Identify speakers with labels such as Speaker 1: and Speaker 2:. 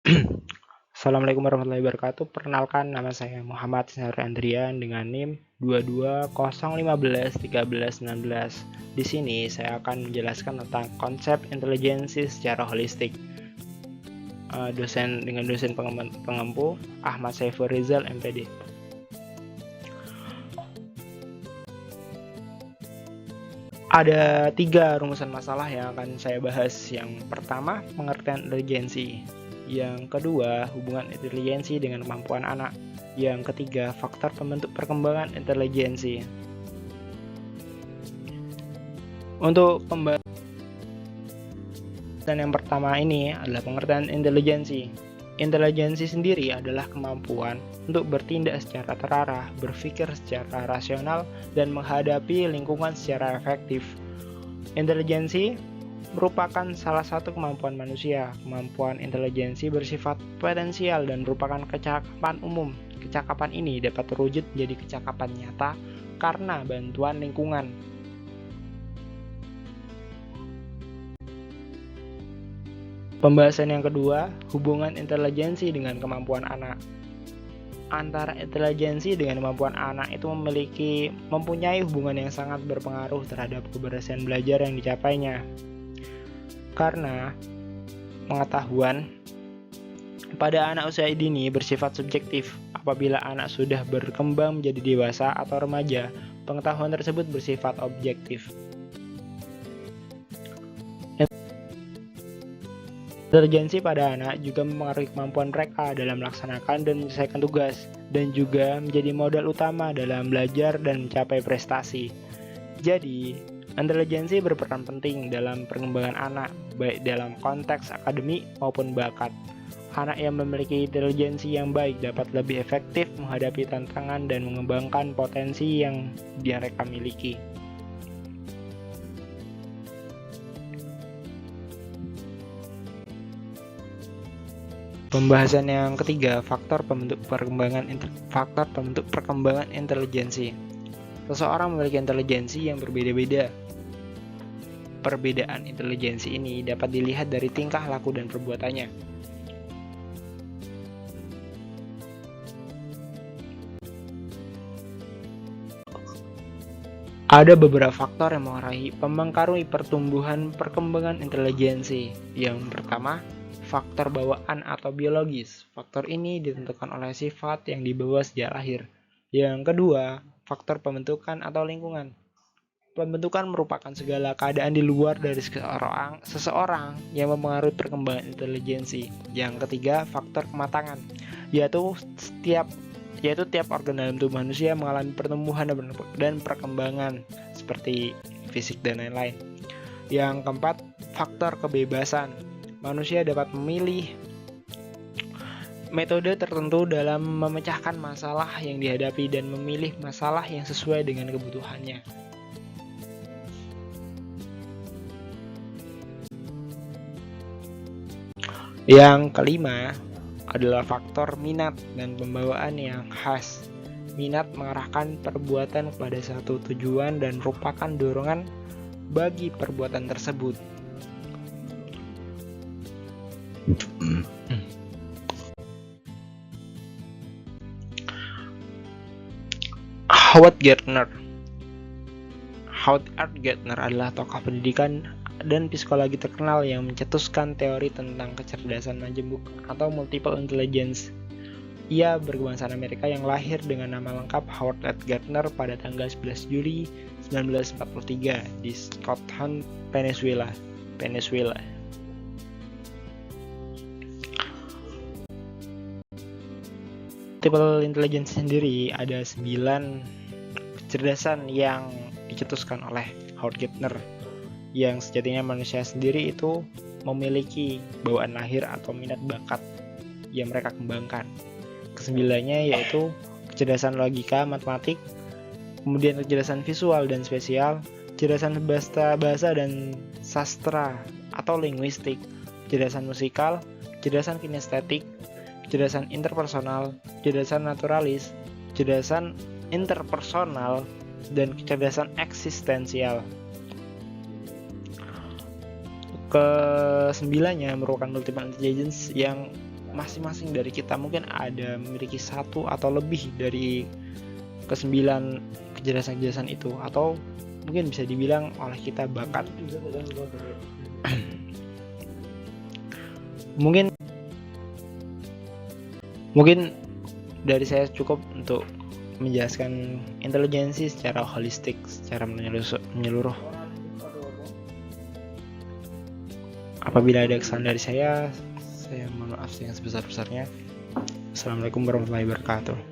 Speaker 1: Assalamualaikum warahmatullahi wabarakatuh. Perkenalkan, nama saya Muhammad Isnari Andrian dengan NIM 2201513119. Di sini saya akan menjelaskan tentang konsep intelijensi secara holistik. Dosen pengempu Ahmad Saiful Rizal MPD. Ada 3 rumusan masalah yang akan saya bahas. Yang pertama, pengertian intelijensi. Yang kedua, hubungan intelijensi dengan kemampuan anak. Yang ketiga, faktor pembentuk perkembangan intelijensi. Untuk pembahasan yang pertama ini adalah pengertian intelijensi. Intelijensi sendiri adalah kemampuan untuk bertindak secara terarah, berpikir secara rasional, dan menghadapi lingkungan secara efektif. Intelijensi merupakan salah satu kemampuan manusia. Kemampuan intelijensi bersifat potensial dan merupakan kecakapan umum. Kecakapan ini dapat terwujud menjadi kecakapan nyata karena bantuan lingkungan. Pembahasan yang kedua, hubungan intelijensi dengan kemampuan anak. Antara intelijensi dengan kemampuan anak itu mempunyai hubungan yang sangat berpengaruh terhadap keberhasilan belajar yang dicapainya. Karena pengetahuan pada anak usia dini bersifat subjektif. Apabila anak sudah berkembang menjadi dewasa atau remaja, pengetahuan tersebut bersifat objektif. Intelijensi pada anak juga mempengaruhi kemampuan mereka dalam melaksanakan dan menyelesaikan tugas, dan juga menjadi modal utama dalam belajar dan mencapai prestasi. Jadi, intelijensi berperan penting dalam perkembangan anak, baik dalam konteks akademik maupun bakat. Anak yang memiliki intelijensi yang baik dapat lebih efektif menghadapi tantangan dan mengembangkan potensi yang mereka miliki. Pembahasan yang ketiga, faktor pembentuk perkembangan intelijensi. Seseorang memiliki intelijensi yang berbeda-beda. Perbedaan intelijensi ini dapat dilihat dari tingkah laku dan perbuatannya. Ada beberapa faktor yang mempengaruhi perkembangan intelijensi. Yang pertama, faktor bawaan atau biologis. Faktor ini ditentukan oleh sifat yang dibawa sejak lahir. Yang kedua, faktor pembentukan atau lingkungan. Pembentukan merupakan segala keadaan di luar dari seseorang yang mempengaruhi perkembangan intelijensi. Yang ketiga, faktor kematangan, yaitu tiap organ dalam tubuh manusia mengalami pertumbuhan dan perkembangan seperti fisik dan lain-lain. Yang keempat, faktor kebebasan. Manusia dapat memilih metode tertentu dalam memecahkan masalah yang dihadapi dan memilih masalah yang sesuai dengan kebutuhannya. Yang kelima adalah faktor minat dan pembawaan yang khas. Minat mengarahkan perbuatan kepada satu tujuan dan merupakan dorongan bagi perbuatan tersebut. Howard Gardner adalah tokoh pendidikan dan psikologi terkenal yang mencetuskan teori tentang kecerdasan majemuk atau multiple intelligence. Ia berkebangsaan Amerika yang lahir dengan nama lengkap Howard Gardner pada tanggal 11 Juli 1943 di Scottsdale, Venezuela. Multiple intelligence sendiri ada 9 kecerdasan yang dicetuskan oleh Howard Gardner, yang sejatinya manusia sendiri itu memiliki bawaan lahir atau minat bakat yang mereka kembangkan. Kesembilannya yaitu kecerdasan logika, matematik, kemudian kecerdasan visual dan spesial, kecerdasan bahasa dan sastra atau linguistik, kecerdasan musikal, kecerdasan kinestetik, kecerdasan interpersonal, kecerdasan naturalis, kecerdasan interpersonal, dan kecerdasan eksistensial. Kesembilannya merupakan multiple intelligence yang masing-masing dari kita mungkin ada memiliki satu atau lebih dari kesembilan kecerdasan-kecerdasan itu, atau mungkin bisa dibilang oleh kita bakat. Mungkin dari saya cukup untuk menjelaskan intelijensi secara holistik, secara menyeluruh. Apabila ada kesalahan dari saya mohon maaf yang sebesar-besarnya. Assalamualaikum warahmatullahi wabarakatuh.